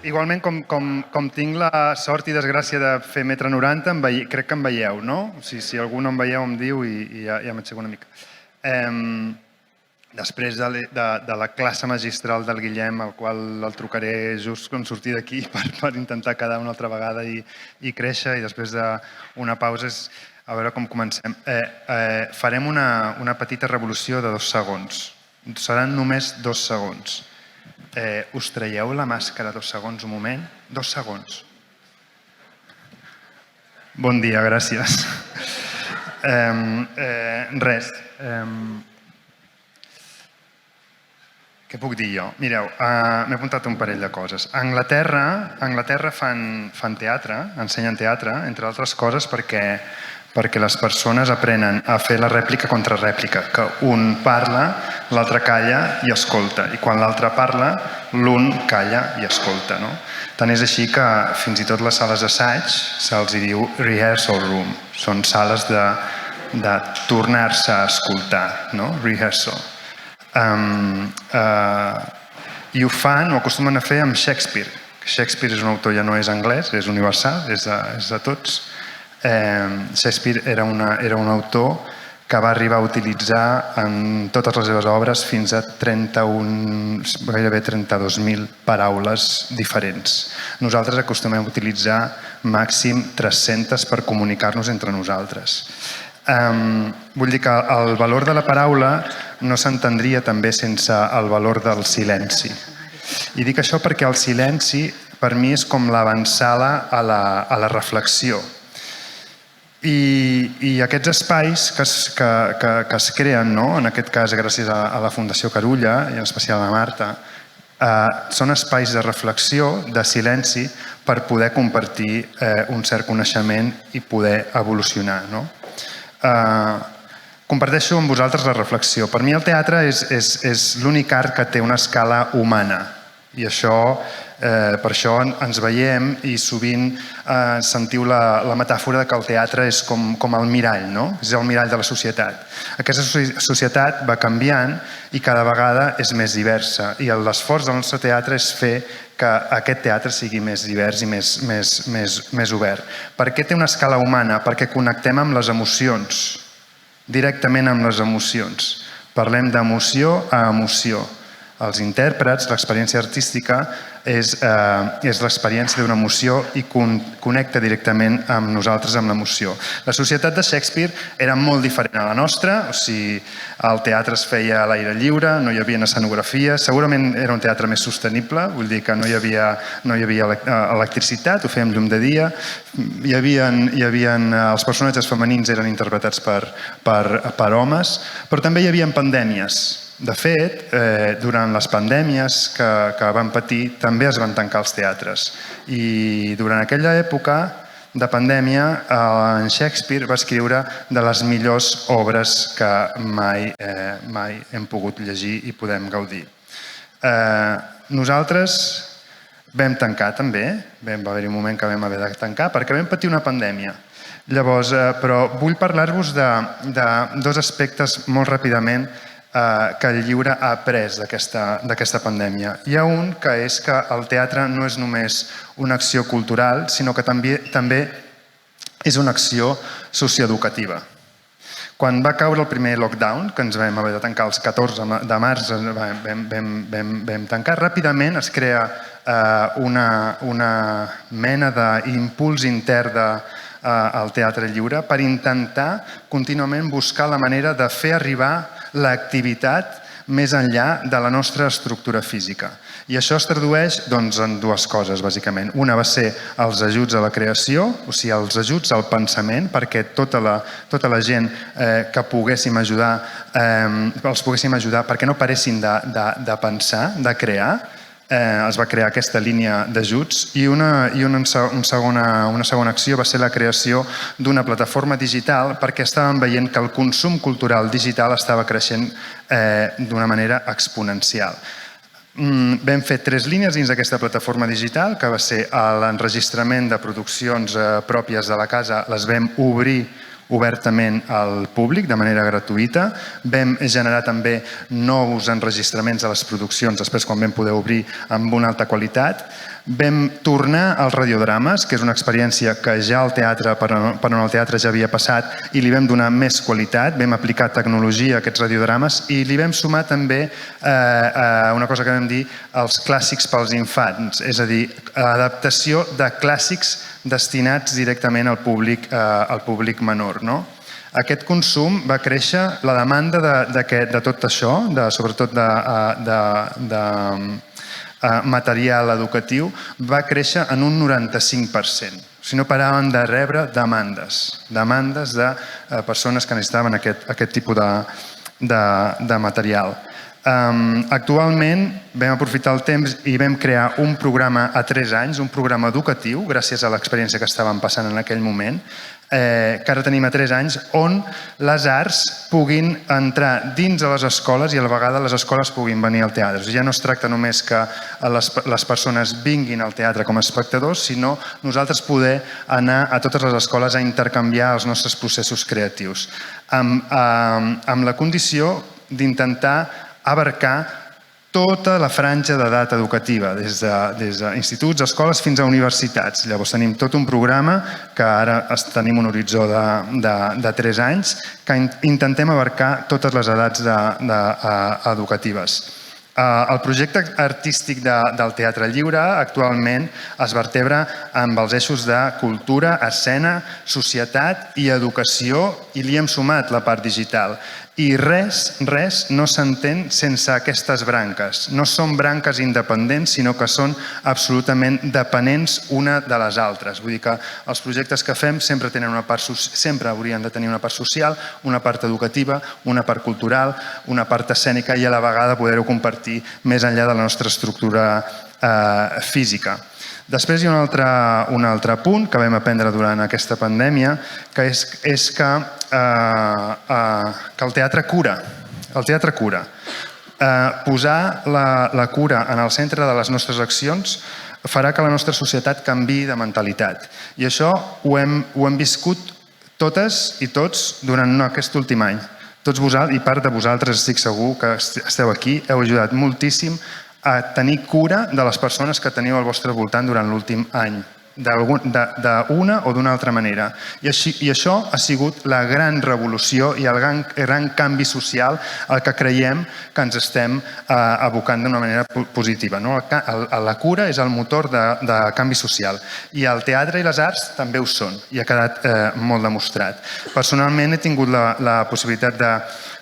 Igualment, com tinc la sort i desgràcia de fer metre 90, crec que em veieu, no? Si algú no em veieu em diu i ja m'aixeco una mica. Després de la classe magistral del Guillem, al qual el trucaré just quan surti d'aquí per intentar quedar una altra vegada i créixer, i després d'una pausa, a veure com comencem. Farem una petita revolució de 2 segons. Seran només 2 segons. Us traieu la màscara 2 segons, un moment? 2 segons. Bon dia, gràcies. Res. Què puc dir jo? Mireu, m'he apuntat un parell de coses. A Anglaterra fan teatre, ensenyen teatre, entre altres coses perquè les persones aprenen a fer la rèplica contra rèplica, que un parla, l'altre calla i escolta, i quan l'altre parla, l'un calla i escolta. Tant és així que fins i tot les sales d'assaig se'ls diu rehearsal room, són sales de tornar-se a escoltar, rehearsal. I ho acostumen a fer amb Shakespeare. Shakespeare és un autor, ja no és anglès, és universal, és de tots. Shakespeare era un autor que va arribar a utilitzar en totes les seves obres fins a gairebé 32.000 paraules diferents. Nosaltres acostumem a utilitzar màxim 300 per comunicar-nos entre nosaltres. Vull dir que el valor de la paraula no s'entendria també sense el valor del silenci. I dic això perquè el silenci per mi és com l'avançada a la reflexió. I aquests espais que es creen, en aquest cas gràcies a la Fundació Carulla i en especial a Marta, són espais de reflexió, de silenci, per poder compartir un cert coneixement i poder evolucionar. Comparteixo amb vosaltres la reflexió. Per mi el teatre és l'únic art que té una escala humana i per això ens veiem i sovint sentiu la metàfora que el teatre és com el mirall, és el mirall de la societat. Aquesta societat va canviant i cada vegada és més diversa i l'esforç del nostre teatre és fer que aquest teatre sigui més divers i més obert. Per què té una escala humana? Perquè connectem amb les emocions, directament amb les emocions. Parlem d'emoció a emoció. Els intèrprets, l'experiència artística és l'experiència d'una emoció i connecta directament amb nosaltres, amb l'emoció. La societat de Shakespeare era molt diferent a la nostra, o sigui, el teatre es feia a l'aire lliure, no hi havia escenografia, segurament era un teatre més sostenible, vull dir que no hi havia electricitat, ho fèiem llum de dia, els personatges femenins eren interpretats per homes, però també hi havia pandèmies. De fet, durant les pandèmies que van patir, també es van tancar els teatres. I durant aquella època de pandèmia, en Shakespeare va escriure de les millors obres que mai hem pogut llegir i podem gaudir. Nosaltres vam tancar també, va haver-hi un moment que vam haver de tancar perquè vam patir una pandèmia. Llavors, però vull parlar-vos de 2 aspectes molt ràpidament que el llibre ha après d'aquesta pandèmia. Hi ha un que és que el teatre no és només una acció cultural, sinó que també és una acció socioeducativa. Quan va caure el primer lockdown, que ens vam haver de tancar el 14 de març, vam tancar, ràpidament es crea una mena d'impuls intern al teatre lliure per intentar contínuament buscar la manera de fer arribar l'activitat més enllà de la nostra estructura física. I això es tradueix en 2 coses, bàsicament. Una va ser els ajuts a la creació, o sigui, els ajuts al pensament, perquè tota la gent que poguéssim ajudar, els poguéssim ajudar perquè no paressin de pensar, de crear. Es va crear aquesta línia d'ajuts i una segona acció va ser la creació d'una plataforma digital perquè estàvem veient que el consum cultural digital estava creixent d'una manera exponencial. Vam fer 3 línies dins d'aquesta plataforma digital, que va ser l'enregistrament de produccions pròpies de la casa, les vam obrir obertament al públic de manera gratuïta. Vam generar també nous enregistraments de les produccions després quan vam poder obrir amb una alta qualitat. Vam tornar als radiodrames, que és una experiència que ja el teatre, per on el teatre ja havia passat, i li vam donar més qualitat, vam aplicar tecnologia a aquests radiodrames i li vam sumar també una cosa que vam dir els clàssics pels infants, és a dir, l'adaptació de clàssics destinats directament al públic menor. Aquest consum va créixer, la demanda de tot això, sobretot de material educatiu, va créixer en un 95%. Si no paraven de rebre demandes de persones que necessitaven aquest tipus de material. Actualment vam aprofitar el temps i vam crear un programa a 3 anys, un programa educatiu, gràcies a l'experiència que estàvem passant en aquell moment, que ara tenim a 3 anys, on les arts puguin entrar dins de les escoles i a la vegada les escoles puguin venir al teatre. Ja no es tracta només que les persones vinguin al teatre com a espectadors, sinó nosaltres poder anar a totes les escoles a intercanviar els nostres processos creatius, amb la condició d'intentar abarcar tota la franja d'edat educativa, des d'instituts, escoles fins a universitats. Llavors tenim tot un programa que ara tenim un horitzó de 3 anys que intentem abarcar totes les edats educatives. El projecte artístic del Teatre Lliure actualment es vertebra amb els eixos de cultura, escena, societat i educació, i li hem sumat la part digital. I res no s'entén sense aquestes branques. No són branques independents, sinó que són absolutament dependents una de les altres. Vull dir que els projectes que fem sempre haurien de tenir una part social, una part educativa, una part cultural, una part escènica i a la vegada poder-ho compartir més enllà de la nostra estructura física. Després hi ha un altre punt que vam aprendre durant aquesta pandèmia, que és que el teatre cura. El teatre cura. Posar la cura en el centre de les nostres accions farà que la nostra societat canviï de mentalitat. I això ho hem viscut totes i tots durant aquest últim any. Tots vosaltres, i part de vosaltres estic segur que esteu aquí, heu ajudat moltíssim a tenir cura de les persones que teniu al vostre voltant durant l'últim any, d'una o d'una altra manera. I això ha sigut la gran revolució i el gran canvi social al que creiem que ens estem abocant d'una manera positiva. La cura és el motor de canvi social i el teatre i les arts també ho són i ha quedat molt demostrat. Personalment he tingut la possibilitat de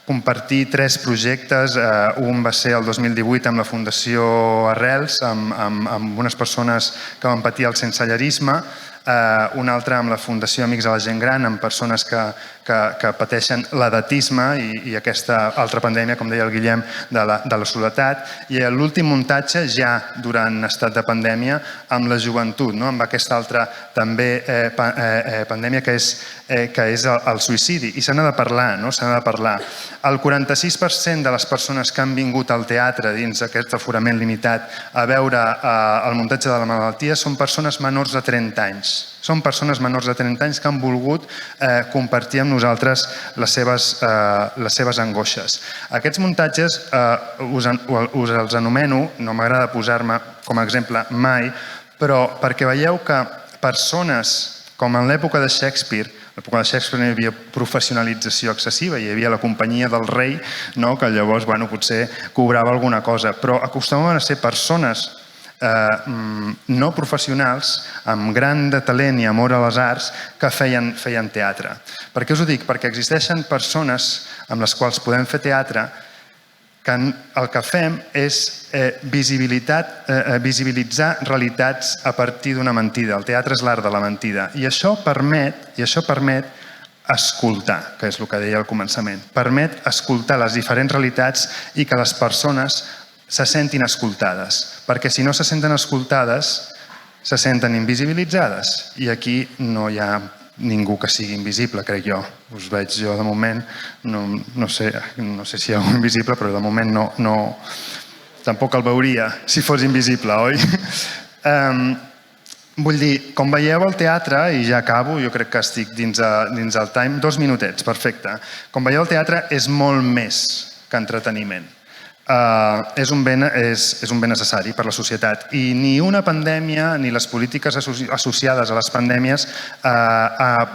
compartir 3 projectes. Un va ser el 2018 amb la Fundació Arrels, amb unes persones que van patir el sensellarisme, un altre amb la Fundació Amics de la Gent Gran, amb persones que pateixen l'edatisme i aquesta altra pandèmia, com deia el Guillem, de la soledat, i l'últim muntatge ja durant estat de pandèmia amb la joventut, amb aquesta altra també pandèmia que és el suïcidi. I se n'ha de parlar, s'ha de parlar. El 46% de les persones que han vingut al teatre dins aquest aforament limitat a veure el muntatge de la malaltia són persones menors de 30 anys. Són persones menors de 30 anys que han volgut compartir amb nosaltres les seves angoixes. Aquests muntatges us els anomeno, no m'agrada posar-me com a exemple mai, però perquè veieu que persones com en l'època de Shakespeare, a l'època de Shakespeare no hi havia professionalització excessiva, hi havia la companyia del rei, que llavors potser cobrava alguna cosa, però acostumaven a ser persones no professionals, amb gran de talent i amor a les arts, que feien teatre. Per què us ho dic? Perquè existeixen persones amb les quals podem fer teatre que el que fem és visibilitzar realitats a partir d'una mentida. El teatre és l'art de la mentida. I això permet escoltar, que és el que deia al començament. Permet escoltar les diferents realitats i que les persones se sentin escoltades, perquè si no se senten escoltades, se senten invisibilitzades. I aquí no hi ha ningú que sigui invisible, crec jo. Us veig jo de moment, no sé si hi ha algú invisible, però de moment no. Tampoc el veuria si fos invisible, oi? Vull dir, com veieu al teatre, i ja acabo, jo crec que estic dins el time, 2 minutets, perfecte. Com veieu, el teatre és molt més que entreteniment. és un bé necessari per a la societat. I ni una pandèmia ni les polítiques associades a les pandèmies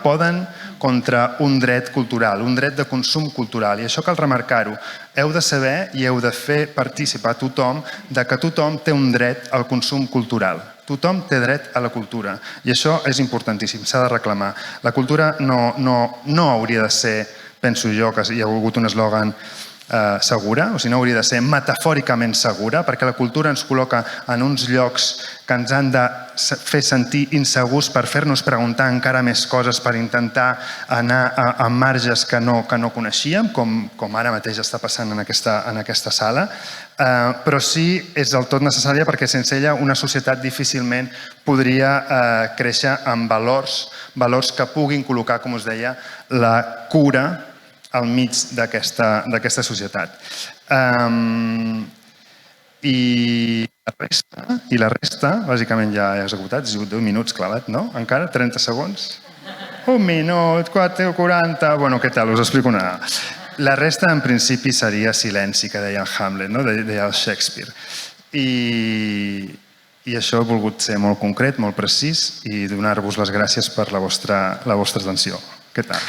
poden contra un dret cultural, un dret de consum cultural. I això cal remarcar-ho. Heu de saber i heu de fer participar tothom de que tothom té un dret al consum cultural. Tothom té dret a la cultura. I això és importantíssim, s'ha de reclamar. La cultura no hauria de ser, penso jo, que hi ha hagut un eslògan segura, o sigui, no hauria de ser metafòricament segura, perquè la cultura ens col·loca en uns llocs que ens han de fer sentir insegurs per fer-nos preguntar encara més coses, per intentar anar a marges que no coneixíem, com ara mateix està passant en aquesta sala, però sí és del tot necessària perquè sense ella una societat difícilment podria créixer amb valors que puguin col·locar, com us deia, la cura al mig d'aquesta societat. I la resta, bàsicament ja he executat, 10 minuts clavat, no? Encara? 30 segons? Un minut, 40... Bueno, què tal? Us explico una... La resta, en principi, seria silenci, que deia Hamlet, no? Deia el Shakespeare. I això he volgut ser molt concret, molt precís i donar-vos les gràcies per la vostra atenció. Què tal?